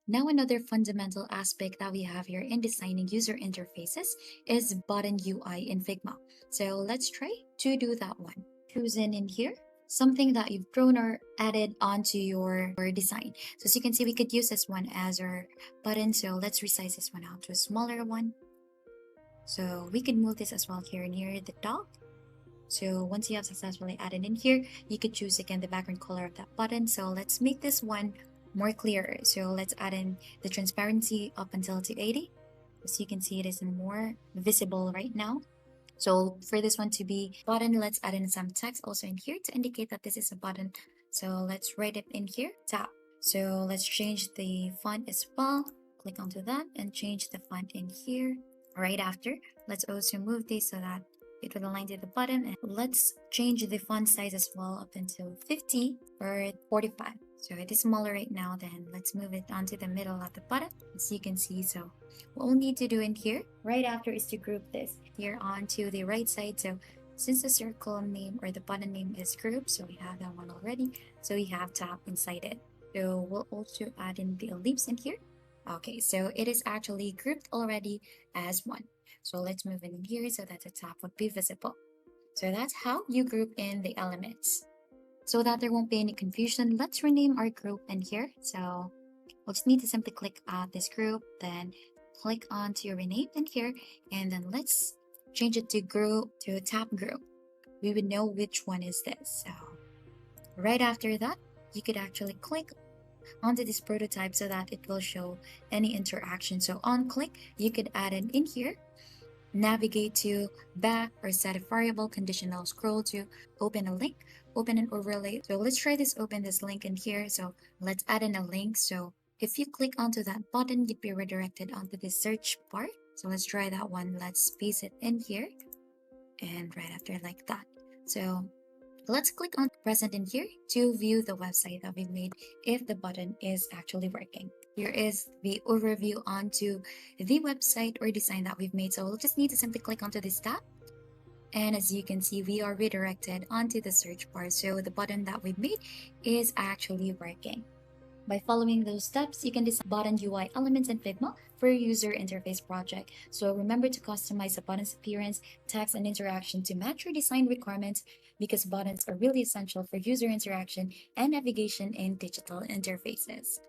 Now, another fundamental aspect that we have here in designing user interfaces is button UI in Figma. So let's try to do that one. Choosing in here something that you've grown or added onto your design. So as you can see, we could use this one as our button. So let's resize this one out to a smaller one. So we could move this as well here near the top. So once you have successfully added in here, you could choose again the background color of that button. So let's make this one more clearer. So let's add in the transparency up until to 80. As you can see, it is more visible right now. So for this one to be button, let's add in some text also in here to indicate that this is a button. So let's write it in here, tap. So let's change the font as well. Click onto that and change the font in here. Right after, let's also move this so that it will align to the button. And let's change the font size as well up until 50 or 45. So it is smaller right now, then let's move it onto the middle of the button as you can see. So what we'll need to do in here right after is to group this here onto the right side. So since the circle name or the button name is group, so we have that one already. So we have tap inside it. So we'll also add in the ellipse in here. Okay, so it is actually grouped already as one. So let's move in here so that the top would be visible. So that's how you group in the elements. So that there won't be any confusion, let's rename our group in here. So we'll just need to simply click this group, then click on to rename in here, and then let's change it to group to tab group. We would know which one is this. So right after that, you could actually click onto this prototype so that it will show any interaction. So on click, you could add it in here, navigate to back or set a variable conditional, scroll to open a link, open an overlay. So let's try this, open this link in here. So let's add in a link. So if you click onto that button, you'd be redirected onto the search bar. So let's try that one. Let's paste it in here and right after like that. So let's click on present in here to view the website that we've made if the button is actually working. Here is the overview onto the website or design that we've made. So we'll just need to simply click onto this tab. And as you can see, we are redirected onto the search bar. So the button that we've made is actually working. By following those steps, you can design button UI elements in Figma for your user interface project. So remember to customize the button's appearance, text, and interaction to match your design requirements because buttons are really essential for user interaction and navigation in digital interfaces.